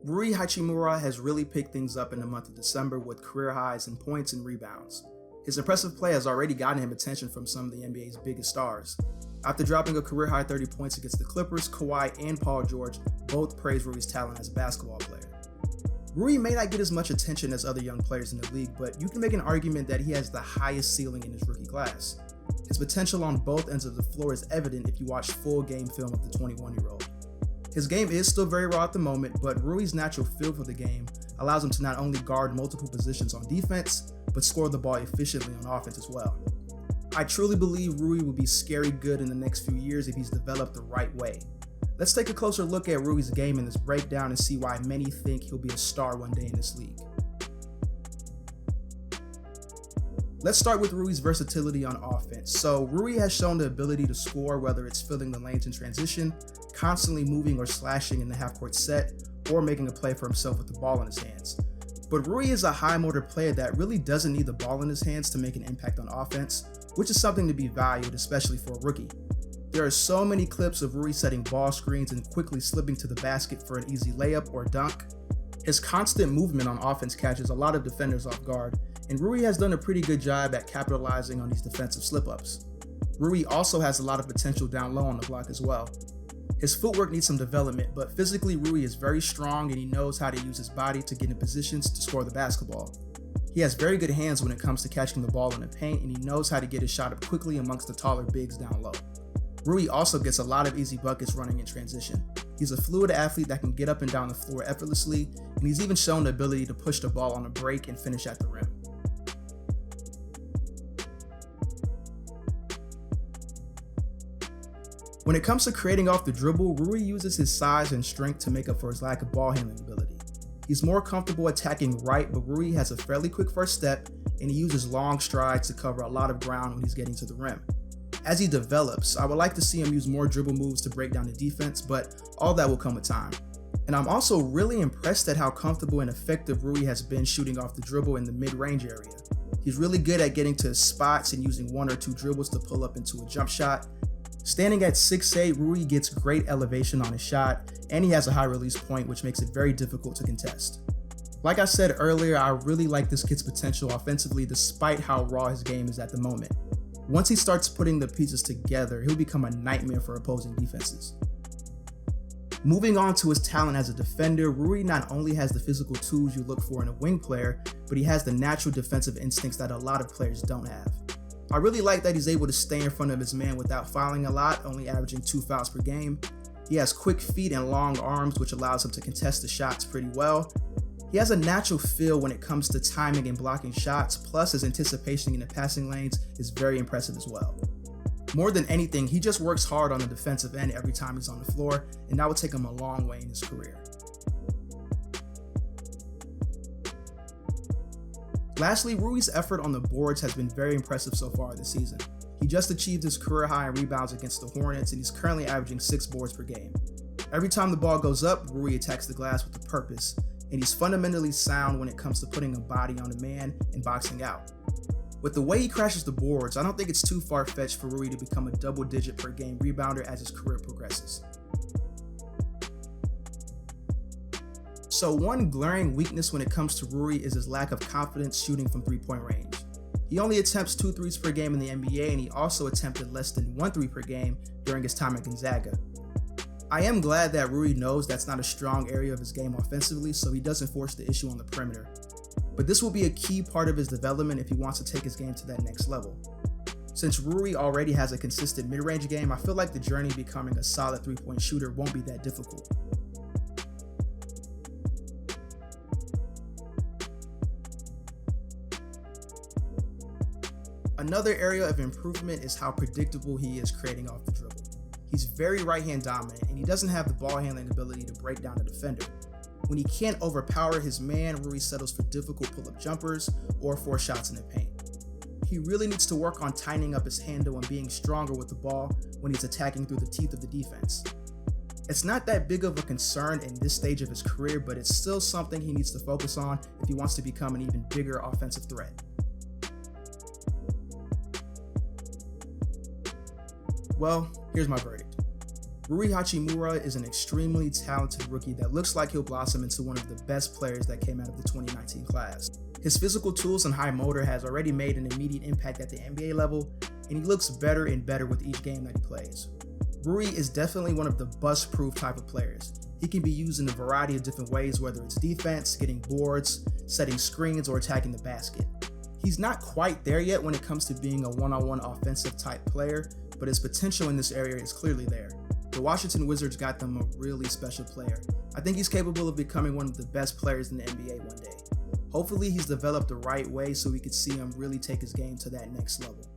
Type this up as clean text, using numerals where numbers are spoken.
Rui Hachimura has really picked things up in the month of December with career highs in points and rebounds. His impressive play has already gotten him attention from some of the NBA's biggest stars. After dropping a career-high 30 points against the Clippers, Kawhi and Paul George both praised Rui's talent as a basketball player. Rui may not get as much attention as other young players in the league, but you can make an argument that he has the highest ceiling in his rookie class. His potential on both ends of the floor is evident if you watch full game film of the 21-year-old. His game is still very raw at the moment, but Rui's natural feel for the game allows him to not only guard multiple positions on defense, but score the ball efficiently on offense as well. I truly believe Rui will be scary good in the next few years if he's developed the right way. Let's take a closer look at Rui's game in this breakdown and see why many think he'll be a star one day in this league. Let's start with Rui's versatility on offense. So Rui has shown the ability to score, whether it's filling the lanes in transition, constantly moving or slashing in the half-court set, or making a play for himself with the ball in his hands. But Rui is a high-motor player that really doesn't need the ball in his hands to make an impact on offense, which is something to be valued, especially for a rookie. There are so many clips of Rui setting ball screens and quickly slipping to the basket for an easy layup or dunk. His constant movement on offense catches a lot of defenders off guard, and Rui has done a pretty good job at capitalizing on these defensive slip-ups. Rui also has a lot of potential down low on the block as well. His footwork needs some development, but physically Rui is very strong and he knows how to use his body to get in positions to score the basketball. He has very good hands when it comes to catching the ball in the paint, and he knows how to get his shot up quickly amongst the taller bigs down low. Rui also gets a lot of easy buckets running in transition. He's a fluid athlete that can get up and down the floor effortlessly, and he's even shown the ability to push the ball on a break and finish at the rim. When it comes to creating off the dribble, Rui uses his size and strength to make up for his lack of ball handling ability. He's more comfortable attacking right, but Rui has a fairly quick first step, and he uses long strides to cover a lot of ground when he's getting to the rim. As he develops, I would like to see him use more dribble moves to break down the defense, but all that will come with time. And I'm also really impressed at how comfortable and effective Rui has been shooting off the dribble in the mid-range area. He's really good at getting to his spots and using one or two dribbles to pull up into a jump shot. Standing at 6'8", Rui gets great elevation on his shot, and he has a high release point, which makes it very difficult to contest. Like I said earlier, I really like this kid's potential offensively despite how raw his game is at the moment. Once he starts putting the pieces together, he'll become a nightmare for opposing defenses. Moving on to his talent as a defender, Rui not only has the physical tools you look for in a wing player, but he has the natural defensive instincts that a lot of players don't have. I really like that he's able to stay in front of his man without fouling a lot, only averaging 2 fouls per game. He has quick feet and long arms, which allows him to contest the shots pretty well. He has a natural feel when it comes to timing and blocking shots, plus his anticipation in the passing lanes is very impressive as well. More than anything, he just works hard on the defensive end every time he's on the floor, and that will take him a long way in his career. Lastly, Rui's effort on the boards has been very impressive so far this season. He just achieved his career high in rebounds against the Hornets, and he's currently averaging 6 boards per game. Every time the ball goes up, Rui attacks the glass with a purpose, and he's fundamentally sound when it comes to putting a body on a man and boxing out. With the way he crashes the boards, I don't think it's too far-fetched for Rui to become a double-digit per game rebounder as his career progresses. So one glaring weakness when it comes to Rui is his lack of confidence shooting from three-point range. He only attempts 2 threes per game in the NBA, and he also attempted less than 1 3 per game during his time at Gonzaga. I am glad that Rui knows that's not a strong area of his game offensively, so he doesn't force the issue on the perimeter. But this will be a key part of his development if he wants to take his game to that next level. Since Rui already has a consistent mid-range game, I feel like the journey becoming a solid three-point shooter won't be that difficult. Another area of improvement is how predictable he is creating off the dribble. He's very right-hand dominant, and he doesn't have the ball handling ability to break down a defender. When he can't overpower his man, Rui settles for difficult pull-up jumpers or force shots in the paint. He really needs to work on tightening up his handle and being stronger with the ball when he's attacking through the teeth of the defense. It's not that big of a concern in this stage of his career, but it's still something he needs to focus on if he wants to become an even bigger offensive threat. Well, here's my verdict. Rui Hachimura is an extremely talented rookie that looks like he'll blossom into one of the best players that came out of the 2019 class. His physical tools and high motor has already made an immediate impact at the NBA level, and he looks better and better with each game that he plays. Rui is definitely one of the bust-proof type of players. He can be used in a variety of different ways, whether it's defense, getting boards, setting screens, or attacking the basket. He's not quite there yet when it comes to being a one-on-one offensive type player, but his potential in this area is clearly there. The Washington Wizards got them a really special player. I think he's capable of becoming one of the best players in the NBA one day. Hopefully he's developed the right way so we could see him really take his game to that next level.